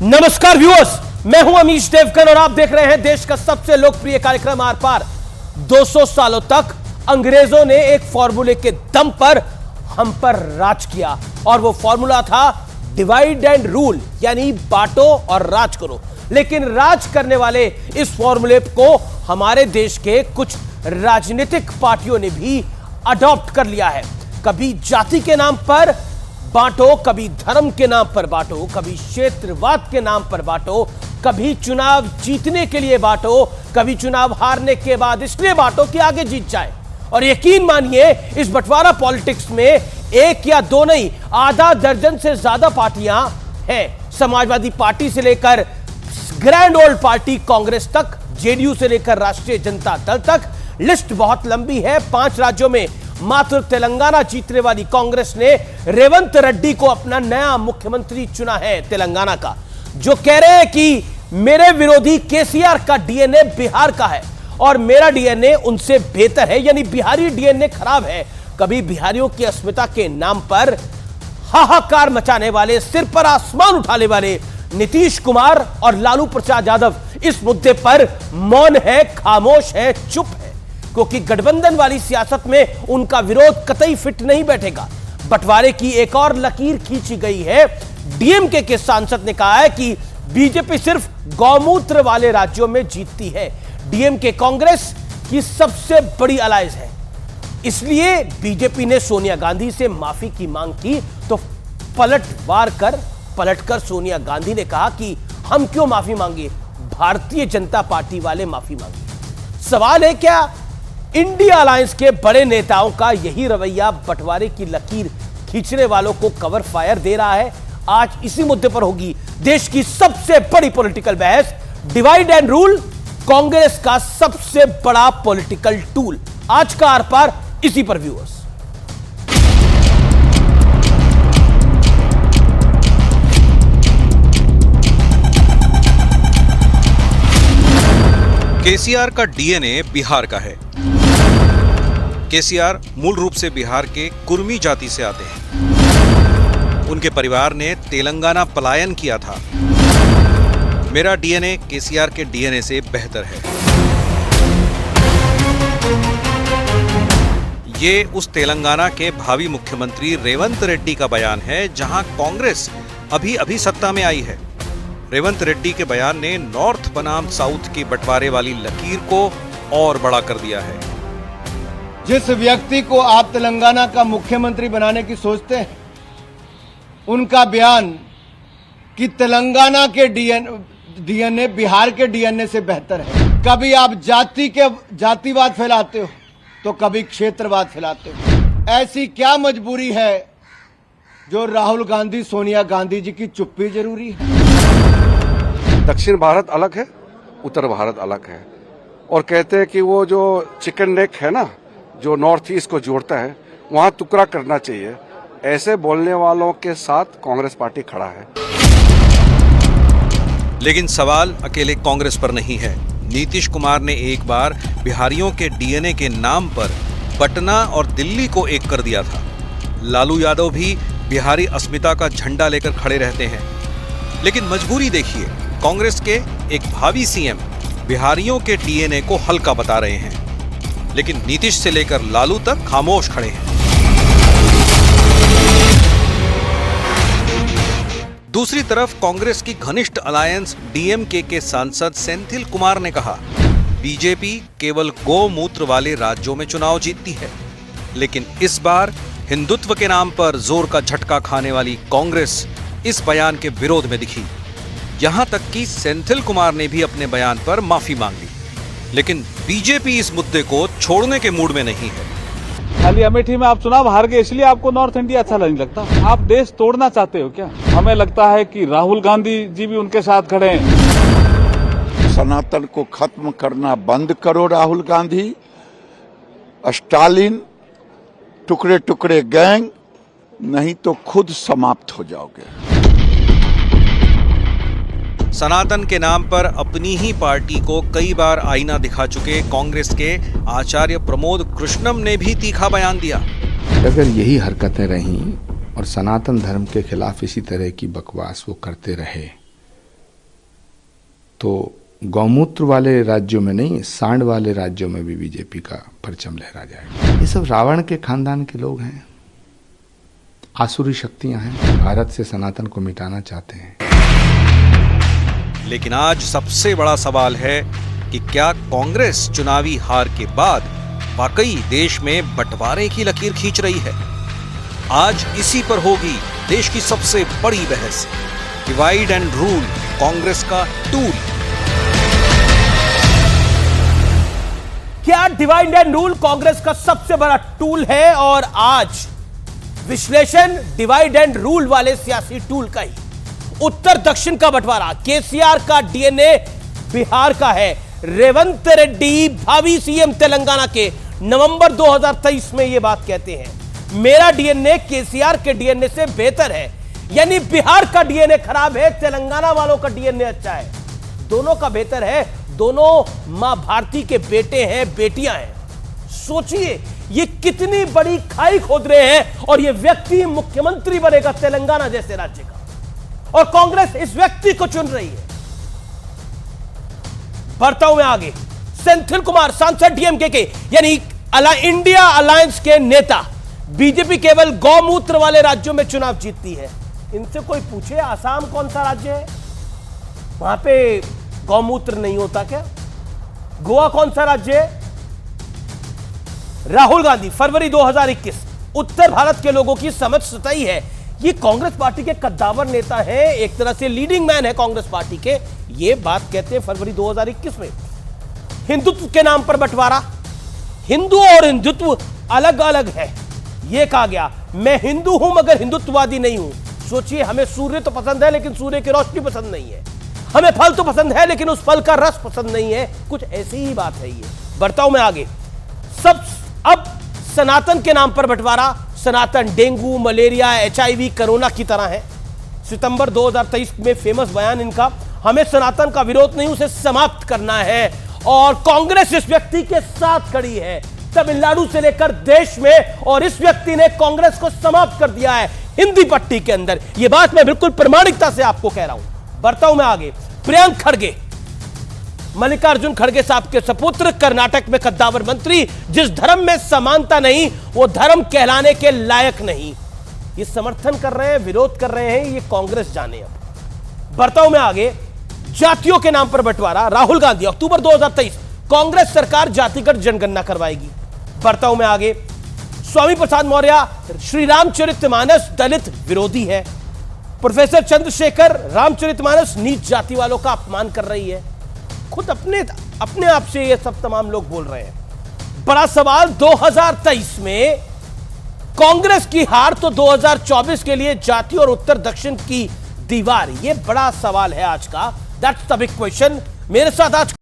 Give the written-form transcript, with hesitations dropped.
नमस्कार व्यूअर्स, मैं हूं अमीश देवगन और आप देख रहे हैं देश का सबसे लोकप्रिय कार्यक्रम आर पार। 200 सालों तक अंग्रेजों ने एक फॉर्मूले के दम पर हम पर राज किया और वो फॉर्मूला था डिवाइड एंड रूल, यानी बांटो और राज करो। लेकिन राज करने वाले इस फॉर्मूले को हमारे देश के कुछ राजनीतिक पार्टियों ने भी अडॉप्ट कर लिया है। कभी जाति के नाम पर बांटो, कभी धर्म के नाम पर बांटो, कभी क्षेत्रवाद के नाम पर बांटो, कभी चुनाव जीतने के लिए बांटो, कभी चुनाव हारने के बाद इसलिए बांटो कि आगे जीत जाए। और यकीन मानिए, इस बंटवारा पॉलिटिक्स में एक या दो नहीं, आधा दर्जन से ज्यादा पार्टियां हैं। समाजवादी पार्टी से लेकर ग्रैंड ओल्ड पार्टी कांग्रेस तक, जेडीयू से लेकर राष्ट्रीय जनता दल तक, लिस्ट बहुत लंबी है। 5 राज्यों में मात्र तेलंगाना जीतने वाली कांग्रेस ने रेवंत रेड्डी को अपना नया मुख्यमंत्री चुना है तेलंगाना का, जो कह रहे हैं कि मेरे विरोधी केसीआर का डीएनए बिहार का है और मेरा डीएनए उनसे बेहतर है, यानी बिहारी डीएनए खराब है। कभी बिहारियों की अस्मिता के नाम पर हाहाकार मचाने वाले, सिर पर आसमान उठाने वाले नीतीश कुमार और लालू प्रसाद यादव इस मुद्दे पर मौन है, खामोश है, चुप है, क्योंकि गठबंधन वाली सियासत में उनका विरोध कतई फिट नहीं बैठेगा। बंटवारे की एक और लकीर खींची गई है। डीएमके के सांसद ने कहा है कि बीजेपी सिर्फ गौमूत्र वाले राज्यों में जीतती है। डीएमके कांग्रेस की सबसे बड़ी अलायंस है, इसलिए बीजेपी ने सोनिया गांधी से माफी की मांग की तो पलटकर सोनिया गांधी ने कहा कि हम क्यों माफी मांगे, भारतीय जनता पार्टी वाले माफी मांगे। सवाल है, क्या इंडिया अलायंस के बड़े नेताओं का यही रवैया बंटवारे की लकीर खींचने वालों को कवर फायर दे रहा है? आज इसी मुद्दे पर होगी देश की सबसे बड़ी पॉलिटिकल बहस। डिवाइड एंड रूल, कांग्रेस का सबसे बड़ा पॉलिटिकल टूल। आज का आर पार इसी पर व्यूअर्स। केसीआर का डीएनए बिहार का है। केसीआर मूल रूप से बिहार के कुर्मी जाति से आते हैं। उनके परिवार ने तेलंगाना पलायन किया था। मेरा डीएनए केसीआर के डीएनए से बेहतर है। ये उस तेलंगाना के भावी मुख्यमंत्री रेवंत रेड्डी का बयान है, जहां कांग्रेस अभी अभी सत्ता में आई है। रेवंत रेड्डी के बयान ने नॉर्थ बनाम साउथ की बंटवारे वाली लकीर को और बड़ा कर दिया है। जिस व्यक्ति को आप तेलंगाना का मुख्यमंत्री बनाने की सोचते हैं, उनका बयान कि तेलंगाना के डीएनए बिहार के डीएनए से बेहतर है। कभी आप जातिवाद फैलाते हो तो कभी क्षेत्रवाद फैलाते हो। ऐसी क्या मजबूरी है जो राहुल गांधी, सोनिया गांधी जी की चुप्पी जरूरी है? दक्षिण भारत अलग है, उत्तर भारत अलग है, और कहते हैं कि वो जो चिकन नेक है ना, जो नॉर्थ ईस्ट को जोड़ता है, वहां टुकड़ा करना चाहिए। ऐसे बोलने वालों के साथ कांग्रेस पार्टी खड़ा है। लेकिन सवाल अकेले कांग्रेस पर नहीं है। नीतीश कुमार ने एक बार बिहारियों के डीएनए के नाम पर पटना और दिल्ली को एक कर दिया था। लालू यादव भी बिहारी अस्मिता का झंडा लेकर खड़े रहते हैं। लेकिन मजबूरी देखिए, कांग्रेस के एक भावी सीएम बिहारियों के डीएनए को हल्का बता रहे हैं, लेकिन नीतीश से लेकर लालू तक खामोश खड़े हैं। दूसरी तरफ कांग्रेस की घनिष्ठ अलायंस डीएमके के सांसद सेंथिल कुमार ने कहा, बीजेपी केवल गौमूत्र वाले राज्यों में चुनाव जीतती है, लेकिन इस बार हिंदुत्व के नाम पर जोर का झटका खाने वाली कांग्रेस इस बयान के विरोध में दिखी। यहां तक कि सेंथिल कुमार ने भी अपने बयान पर माफी मांग ली, लेकिन बीजेपी इस मुद्दे को छोड़ने के मूड में नहीं है। खाली अमेठी में आप चुनाव हार गए इसलिए आपको नॉर्थ इंडिया अच्छा नहीं लगता? आप देश तोड़ना चाहते हो क्या? हमें लगता है कि राहुल गांधी जी भी उनके साथ खड़े हैं। सनातन को खत्म करना बंद करो राहुल गांधी। स्टालिन, टुकड़े टुकड़े गैंग, नहीं तो खुद समाप्त हो जाओगे। सनातन के नाम पर अपनी ही पार्टी को कई बार आईना दिखा चुके कांग्रेस के आचार्य प्रमोद कृष्णम ने भी तीखा बयान दिया। अगर यही हरकतें रहीं और सनातन धर्म के खिलाफ इसी तरह की बकवास वो करते रहे तो गौमूत्र वाले राज्यों में नहीं, सांड वाले राज्यों में भी बीजेपी का परचम लहरा जाएगा। ये सब रावण के खानदान के लोग हैं, आसुरी शक्तियां हैं, भारत से सनातन को मिटाना चाहते हैं। लेकिन आज सबसे बड़ा सवाल है कि क्या कांग्रेस चुनावी हार के बाद वाकई देश में बंटवारे की लकीर खींच रही है? आज इसी पर होगी देश की सबसे बड़ी बहस। डिवाइड एंड रूल कांग्रेस का टूल। क्या डिवाइड एंड रूल कांग्रेस का सबसे बड़ा टूल है? और आज विश्लेषण डिवाइड एंड रूल वाले सियासी टूल का ही। उत्तर दक्षिण का बंटवारा, केसीआर का डीएनए बिहार का है। रेवंत रेड्डी भावी सीएम तेलंगाना के नवंबर 2023 में यह बात कहते हैं, मेरा डीएनए केसीआर के डीएनए से बेहतर है। यानी बिहार का डीएनए खराब है, तेलंगाना वालों का डीएनए अच्छा है। दोनों का बेहतर है, दोनों मां भारती के बेटे हैं, बेटियां हैं। सोचिए ये कितनी बड़ी खाई खोद रहे हैं, और ये व्यक्ति मुख्यमंत्री बनेगा तेलंगाना जैसे राज्य का, और कांग्रेस इस व्यक्ति को चुन रही है। बढ़ता हूं मैं आगे। सेंथिल कुमार सांसद डीएमके के यानी इंडिया अलायंस के नेता। बीजेपी केवल गौमूत्र वाले राज्यों में चुनाव जीतती है। इनसे कोई पूछे आसाम कौन सा राज्य है, वहां पे गौमूत्र नहीं होता क्या? गोवा कौन सा राज्य है? राहुल गांधी फरवरी 2021। उत्तर भारत के लोगों की समझ सतही है। ये कांग्रेस पार्टी के कद्दावर नेता हैं, एक तरह से लीडिंग मैन है कांग्रेस पार्टी के। ये बात कहते हैं फरवरी 2021 में। हिंदुत्व के नाम पर बंटवारा, हिंदू और हिंदुत्व अलग अलग है। यह कहा गया मैं हिंदू हूं मगर हिंदुत्ववादी नहीं हूं। सोचिए, हमें सूर्य तो पसंद है लेकिन सूर्य की रोशनी पसंद नहीं है। हमें फल तो पसंद है लेकिन उस फल का रस पसंद नहीं है। कुछ ऐसी ही बात है ये। बढ़ता हूं मैं आगे। सब अब सनातन के नाम पर बंटवारा। सनातन डेंगू, मलेरिया, HIV, कोरोना की तरह है। सितंबर 2023 में फेमस बयान इनका, हमें सनातन का विरोध नहीं, उसे समाप्त करना है। और कांग्रेस इस व्यक्ति के साथ खड़ी है, तमिलनाडु से लेकर देश में, और इस व्यक्ति ने कांग्रेस को समाप्त कर दिया है हिंदी पट्टी के अंदर। यह बात मैं बिल्कुल प्रामाणिकता से आपको कह रहा हूं। बढ़ता हूं मैं आगे। प्रियंक खड़गे, मल्लिकार्जुन खड़गे साहब के सपुत्र, कर्नाटक में कद्दावर मंत्री। जिस धर्म में समानता नहीं वो धर्म कहलाने के लायक नहीं। ये समर्थन कर रहे हैं, विरोध कर रहे हैं, ये कांग्रेस जाने। अब बढ़ता हूं मैं आगे। जातियों के नाम पर बंटवारा। राहुल गांधी अक्टूबर 2023, कांग्रेस सरकार जातिगत जनगणना करवाएगी। बढ़ता हूं मैं आगे। स्वामी प्रसाद मौर्य, श्री रामचरितमानस दलित विरोधी है। प्रोफेसर चंद्रशेखर, रामचरितमानस नीच जाति वालों का अपमान कर रही है। खुद अपने आप से ये सब तमाम लोग बोल रहे हैं। बड़ा सवाल 2023 में कांग्रेस की हार तो 2024 के लिए जाति और उत्तर दक्षिण की दीवार, ये बड़ा सवाल है आज का। That's the big question. मेरे साथ आज